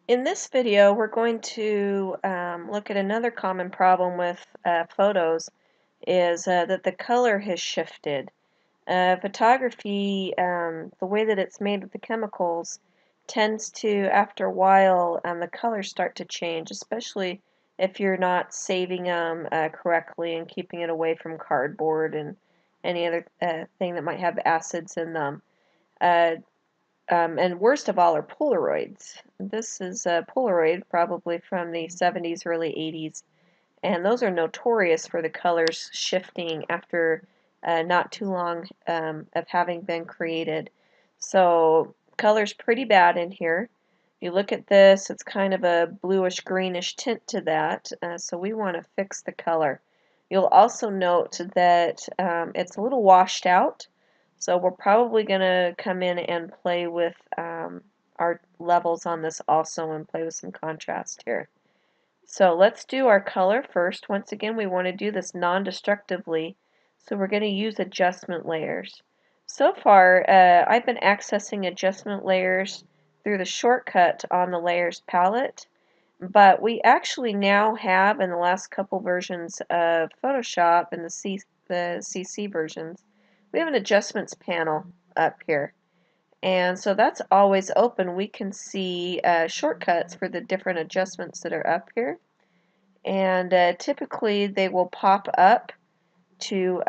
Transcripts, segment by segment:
In this video, we're going to look at another common problem with photos is that the color has shifted. Photography, the way that it's made with the chemicals, tends to, after a while, the colors start to change, especially if you're not saving them correctly and keeping it away from cardboard and any other thing that might have acids in them. And worst of all are Polaroids. This is a Polaroid, probably from the 70s, early 80s, and those are notorious for the colors shifting after not too long of having been created. So color's pretty bad in here. You look at this, it's kind of a bluish greenish tint to that, so we want to fix the color. You'll also note that it's a little washed out, so we're probably going to come in and play with our levels on this also and play with some contrast here. So let's do our color first. Once again, we want to do this non-destructively, so we're going to use adjustment layers. So far, I've been accessing adjustment layers through the shortcut on the Layers palette, but we actually now have, in the last couple versions of Photoshop and the CC versions, we have an adjustments panel up here. And so that's always open. We can see shortcuts for the different adjustments that are up here. And typically they will pop up to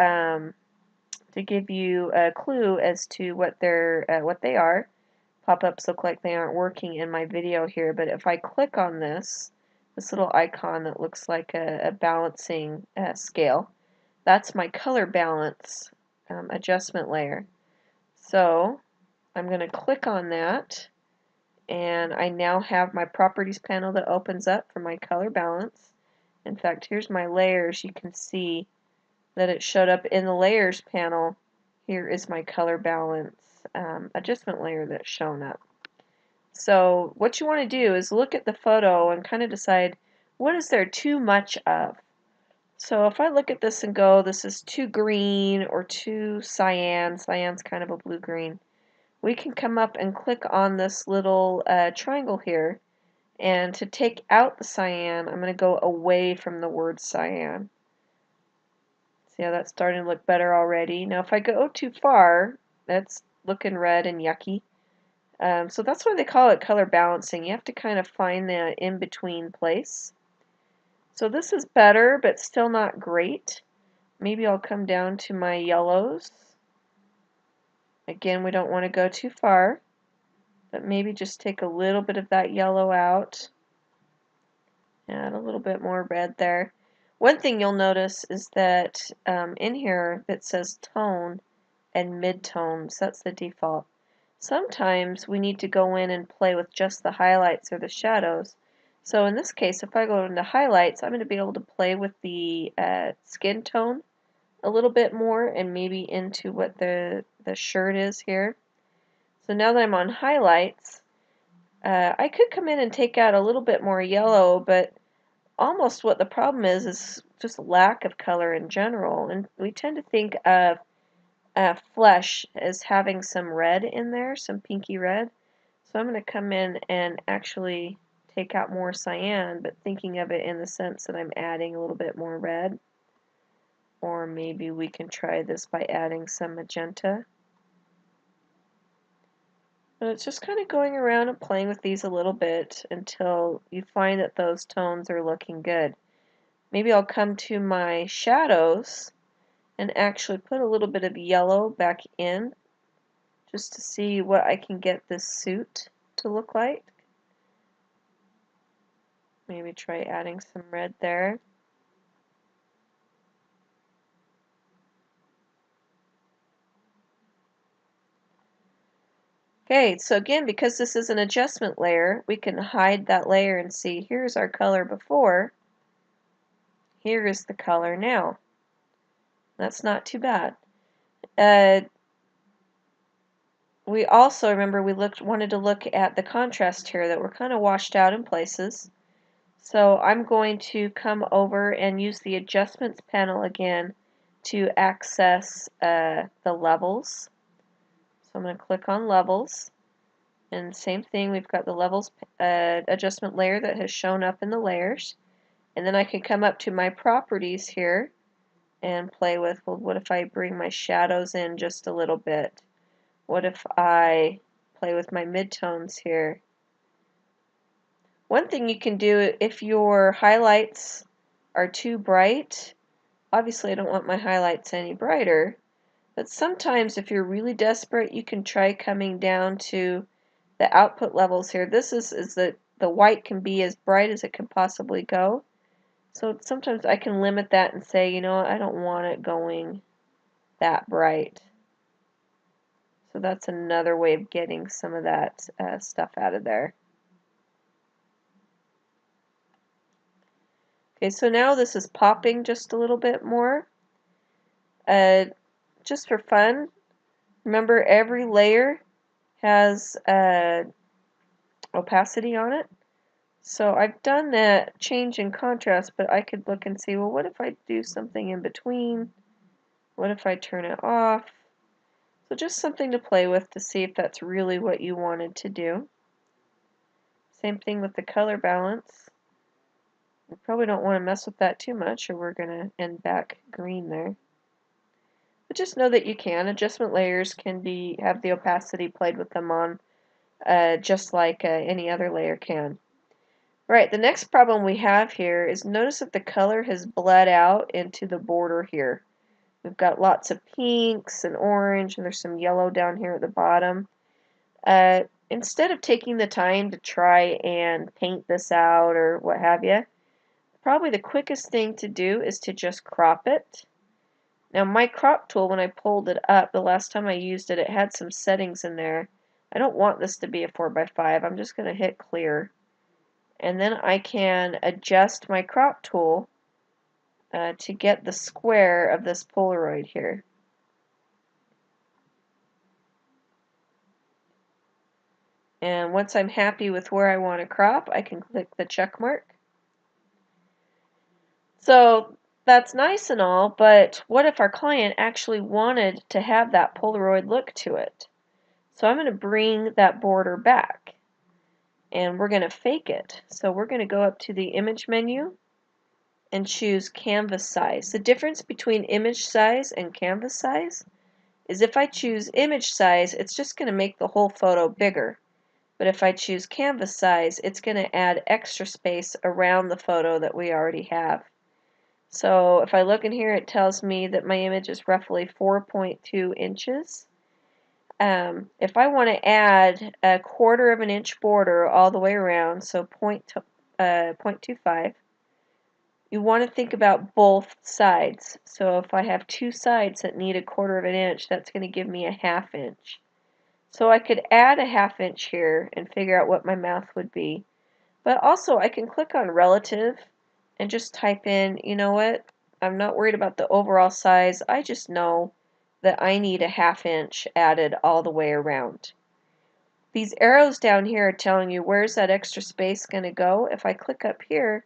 give you a clue as to what they are. Pop-ups look like they aren't working in my video here, but if I click on this little icon that looks like a balancing scale, that's my color balance adjustment layer. So I'm going to click on that, and I now have my properties panel that opens up for my color balance. In fact, here's my layers. You can see that it showed up in the layers panel. Here is my color balance adjustment layer that's shown up. So what you want to do is look at the photo and kind of decide what is there too much of. So if I look at this and go, this is too green or too cyan, cyan's kind of a blue-green, we can come up and click on this little triangle here, and to take out the cyan, I'm going to go away from the word cyan. See how that's starting to look better already? Now if I go too far, that's looking red and yucky. So that's why they call it color balancing. You have to kind of find the in-between place. So this is better, but still not great. Maybe I'll come down to my yellows. Again, we don't want to go too far, but maybe just take a little bit of that yellow out. Add a little bit more red there. One thing you'll notice is that in here it says tone and midtones. That's the default. Sometimes we need to go in and play with just the highlights or the shadows. So in this case, if I go into highlights, I'm going to be able to play with the skin tone a little bit more and maybe into what the shirt is here. So now that I'm on highlights, I could come in and take out a little bit more yellow, but almost what the problem is just lack of color in general. And we tend to think of flesh as having some red in there, some pinky red. So I'm going to come in and actually take out more cyan, but thinking of it in the sense that I'm adding a little bit more red. Or maybe we can try this by adding some magenta. But it's just kind of going around and playing with these a little bit until you find that those tones are looking good. Maybe I'll come to my shadows and actually put a little bit of yellow back in just to see what I can get this suit to look like. Maybe try adding some red there. Okay, so again, because this is an adjustment layer, we can hide that layer and see here's our color before, here is the color now. That's not too bad. We also, remember, we wanted to look at the contrast here that were kind of washed out in places. So I'm going to come over and use the adjustments panel again to access the levels. So I'm going to click on levels, And same thing, we've got the levels adjustment layer that has shown up in the layers. And then I can come up to my properties here and play with, well, what if I bring my shadows in just a little bit? What if I play with my midtones here? One thing you can do if your highlights are too bright, obviously I don't want my highlights any brighter, but sometimes if you're really desperate, you can try coming down to the output levels here. This is the white can be as bright as it can possibly go. So sometimes I can limit that and say, you know, I don't want it going that bright. So that's another way of getting some of that stuff out of there. Okay, so now this is popping just a little bit more. Just for fun, remember every layer has opacity on it. So I've done that change in contrast, but I could look and see, well, what if I do something in between? What if I turn it off? So just something to play with to see if that's really what you wanted to do. Same thing with the color balance. We probably don't want to mess with that too much or we're going to end back green there. But just know that you can. Adjustment layers can have the opacity played with them on just like any other layer can. Right, the next problem we have here is notice that the color has bled out into the border here. We've got lots of pinks and orange, and there's some yellow down here at the bottom. Instead of taking the time to try and paint this out or what have you, probably the quickest thing to do is to just crop it. Now my crop tool, when I pulled it up, the last time I used it, it had some settings in there. I don't want this to be a 4x5. I'm just going to hit clear. And then I can adjust my crop tool to get the square of this Polaroid here. And once I'm happy with where I want to crop, I can click the check mark. So that's nice and all, but what if our client actually wanted to have that Polaroid look to it? So I'm going to bring that border back and we're going to fake it. So we're going to go up to the image menu and choose canvas size. The difference between image size and canvas size is if I choose image size, it's just going to make the whole photo bigger. But if I choose canvas size, it's going to add extra space around the photo that we already have. So if I look in here, it tells me that my image is roughly 4.2 inches. If I want to add a 1/4 of an inch border all the way around, so 0.25, you want to think about both sides. So if I have two sides that need a 1/4 of an inch, that's going to give me a 1/2 inch. So I could add a 1/2 inch here and figure out what my math would be. But also I can click on relative and just type in, you know what, I'm not worried about the overall size, I just know that I need a 1/2 inch added all the way around. These arrows down here are telling you where's that extra space going to go. If I click up here,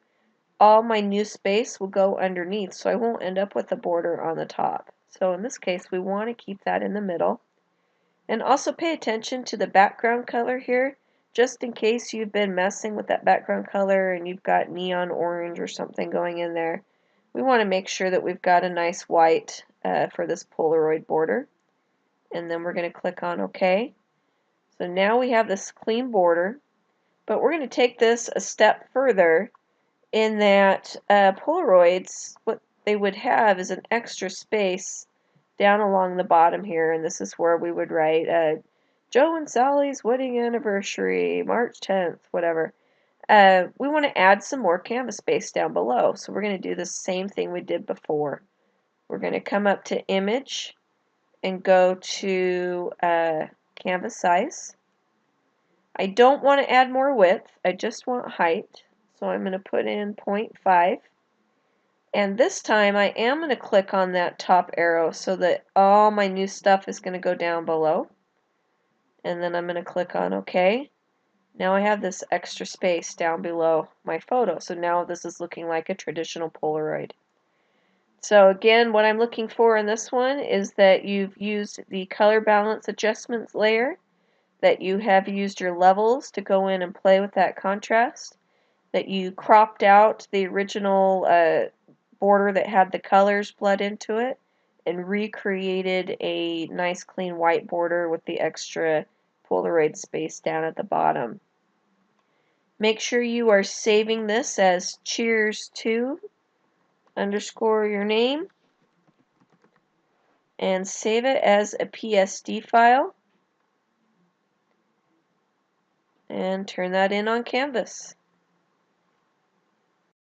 all my new space will go underneath, so I won't end up with a border on the top. So in this case, we want to keep that in the middle. And also pay attention to the background color here, just in case you've been messing with that background color and you've got neon orange or something going in there. We want to make sure that we've got a nice white for this Polaroid border. And then we're going to click on OK. So now we have this clean border, but we're going to take this a step further in that Polaroids, what they would have is an extra space down along the bottom here, and this is where we would write Joe and Sally's wedding anniversary, March 10th, whatever. We want to add some more canvas space down below, so we're going to do the same thing we did before. We're going to come up to Image and go to Canvas Size. I don't want to add more width, I just want height, so I'm going to put in 0.5. And this time I am going to click on that top arrow so that all my new stuff is going to go down below. And then I'm going to click on OK. Now I have this extra space down below my photo. So now this is looking like a traditional Polaroid. So again, what I'm looking for in this one is that you've used the color balance adjustments layer that you have used your levels to go in and play with that contrast, that you cropped out the original border that had the colors bled into it and recreated a nice clean white border with the extra Polaroid space down at the bottom. Make sure you are saving this as Cheers2 underscore your name and save it as a PSD file and turn that in on Canvas.